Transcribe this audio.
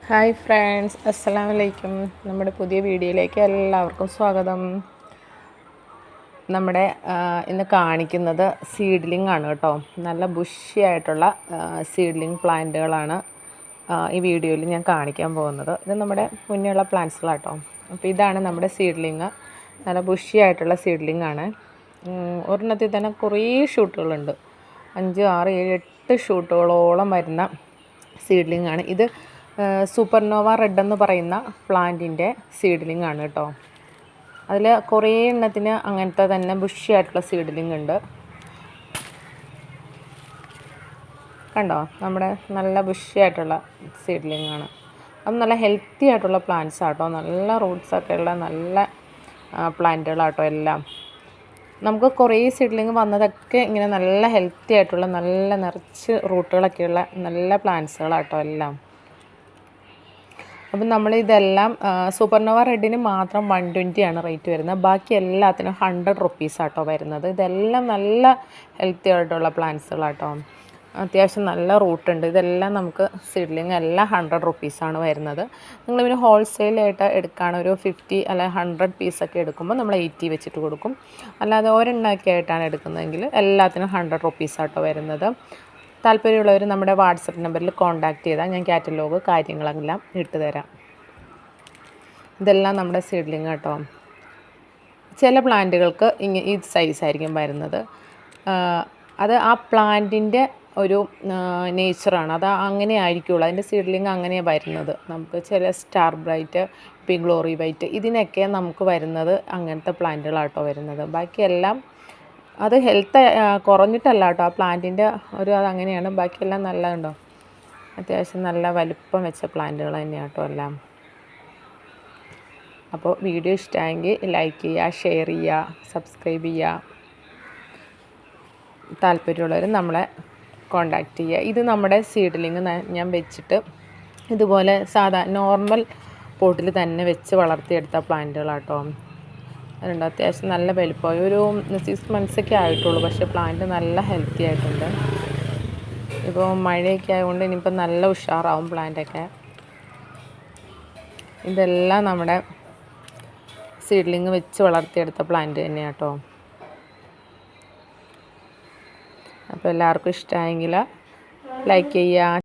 Hi friends, അസ്സലാമു അലൈക്കും. നമ്മുടെ പുതിയ വീഡിയോയിലേക്ക് എല്ലാവർക്കും സ്വാഗതം. നമ്മുടെ ഇന്ന് കാണിക്കുന്നത് സീഡ്ലിംഗ് ആണ് കേട്ടോ. നല്ല ബുഷി ആയിട്ടുള്ള സീഡ്ലിംഗ് പ്ലാന്റുകളാണ് ഈ വീഡിയോയിൽ ഞാൻ കാണിക്കാൻ പോകുന്നത്. ഇത് നമ്മുടെ മുന്നേയുള്ള പ്ലാന്റ്സുകളാണ് കേട്ടോ. അപ്പോൾ ഇതാണ് നമ്മുടെ സീഡ്ലിംഗ്. നല്ല ബുഷി ആയിട്ടുള്ള സീഡ്ലിംഗ് ആണ്. ഒരെണ്ണത്തിൽ തന്നെ കുറേ ഷൂട്ടുകളുണ്ട്. 5, 6, 7, 8 ഷൂട്ടുകളോളം വരുന്ന സീഡ്ലിംഗ് ആണ് ഇത്. സൂപ്പർനോവ റെഡ് എന്ന് പറയുന്ന പ്ലാന്റിൻ്റെ സീഡ്ലിംഗ് ആണ് കേട്ടോ. അതിൽ കുറേ എണ്ണത്തിന് അങ്ങനത്തെ തന്നെ ബുഷി ആയിട്ടുള്ള സീഡ്ലിംഗ് ഉണ്ട്. കണ്ടോ, നമ്മുടെ നല്ല ബുഷി ആയിട്ടുള്ള സീഡ്ലിംഗ് ആണ്. അത് നല്ല ഹെൽത്തി ആയിട്ടുള്ള പ്ലാന്റ്സ് ആട്ടോ. നല്ല റൂട്ട്സൊക്കെ ഉള്ള നല്ല പ്ലാന്റുകളാട്ടോ എല്ലാം. നമുക്ക് കുറേ സീഡ്ലിംഗ് വന്നതൊക്കെ ഇങ്ങനെ നല്ല ഹെൽത്തി ആയിട്ടുള്ള നല്ല നിറച്ച് റൂട്ടുകളൊക്കെയുള്ള നല്ല പ്ലാന്റ്സുകളാട്ടോ എല്ലാം. അപ്പം നമ്മളിതെല്ലാം സൂപ്പർനോവ റെഡിന് മാത്രം 120 ആണ് റേറ്റ് വരുന്നത്. ബാക്കി എല്ലാത്തിനും 100 റുപ്പീസ് ആട്ടോ വരുന്നത്. ഇതെല്ലാം നല്ല ഹെൽത്തി ആയിട്ടുള്ള പ്ലാന്റ്സുകളാട്ടോ. അത്യാവശ്യം നല്ല റൂട്ടുണ്ട്. ഇതെല്ലാം നമുക്ക് സീഡ്ലിംഗ് എല്ലാം 100 റുപ്പീസാണ് വരുന്നത്. നിങ്ങളിതിന് ഹോൾസെയിലായിട്ട് എടുക്കുകയാണ് ഒരു 50 അല്ല 100 പീസൊക്കെ എടുക്കുമ്പോൾ നമ്മൾ 80 വെച്ചിട്ട് കൊടുക്കും. അല്ലാതെ ഒരെണ്ണമൊക്കെ ആയിട്ടാണ് എടുക്കുന്നതെങ്കിൽ എല്ലാത്തിനും 100 റുപ്പീസാട്ടോ വരുന്നത്. താല്പര്യമുള്ളവർ നമ്മുടെ വാട്സപ്പ് നമ്പറിൽ കോൺടാക്റ്റ് ചെയ്താൽ ഞാൻ കാറ്റലോഗ് കാര്യങ്ങളെല്ലാം ഇട്ട് തരാം. ഇതെല്ലാം നമ്മുടെ സീഡ്ലിംഗ് കേട്ടോ. ചില പ്ലാന്റുകൾക്ക് ഈ സൈസായിരിക്കും വരുന്നത്. അത് ആ പ്ലാന്റിൻ്റെ ഒരു നേച്ചറാണ്. അത് അങ്ങനെ ആയിരിക്കുള്ളൂ. അതിൻ്റെ സീഡ്ലിംഗ് അങ്ങനെയാണ് വരുന്നത്. നമുക്ക് ചില സ്റ്റാർ ബ്രൈറ്റ്, ഗ്ലോറി വൈറ്റ് ഇതിനൊക്കെ നമുക്ക് വരുന്നത് അങ്ങനത്തെ പ്ലാന്റുകളാട്ടോ വരുന്നത്. ബാക്കിയെല്ലാം അത് ഹെൽത്ത് കുറഞ്ഞിട്ടല്ല കേട്ടോ. ആ പ്ലാന്റിൻ്റെ ഒരു അതങ്ങനെയാണ്. ബാക്കിയെല്ലാം നല്ലതുണ്ടോ, അത്യാവശ്യം നല്ല വലിപ്പം വെച്ച പ്ലാന്റുകൾ തന്നെയാണ് കേട്ടോ എല്ലാം. അപ്പോൾ വീഡിയോ ഇഷ്ടമായെങ്കിൽ ലൈക്ക് ചെയ്യുക, ഷെയർ ചെയ്യുക, സബ്സ്ക്രൈബ് ചെയ്യുക. താല്പര്യമുള്ളവർ നമ്മളെ കോണ്ടാക്റ്റ് ചെയ്യുക. ഇത് നമ്മുടെ സീഡ്ലിംഗ് ഞാൻ വെച്ചിട്ട് ഇതുപോലെ നോർമൽ പോട്ടിൽ തന്നെ വെച്ച് വളർത്തിയെടുത്ത പ്ലാന്റുകളാട്ടോ. അതുകൊണ്ട് അത്യാവശ്യം നല്ല വലിപ്പമായി ഒരു 6 മന്ത്സൊക്കെ ആയിട്ടുള്ളൂ. പക്ഷേ പ്ലാന്റ് നല്ല ഹെൽത്തി ആയിട്ടുണ്ട്. ഇപ്പോൾ മഴയൊക്കെ ആയതുകൊണ്ട് ഇനിയിപ്പോൾ നല്ല ഉഷാറാവും പ്ലാന്റൊക്കെ. ഇതെല്ലാം നമ്മുടെ സീഡ്ലിംഗ് വെച്ച് വളർത്തിയെടുത്ത പ്ലാന്റ് തന്നെയാണ് കേട്ടോ. അപ്പോൾ എല്ലാവർക്കും ഇഷ്ടമായെങ്കിൽ ലൈക്ക് ചെയ്യുക.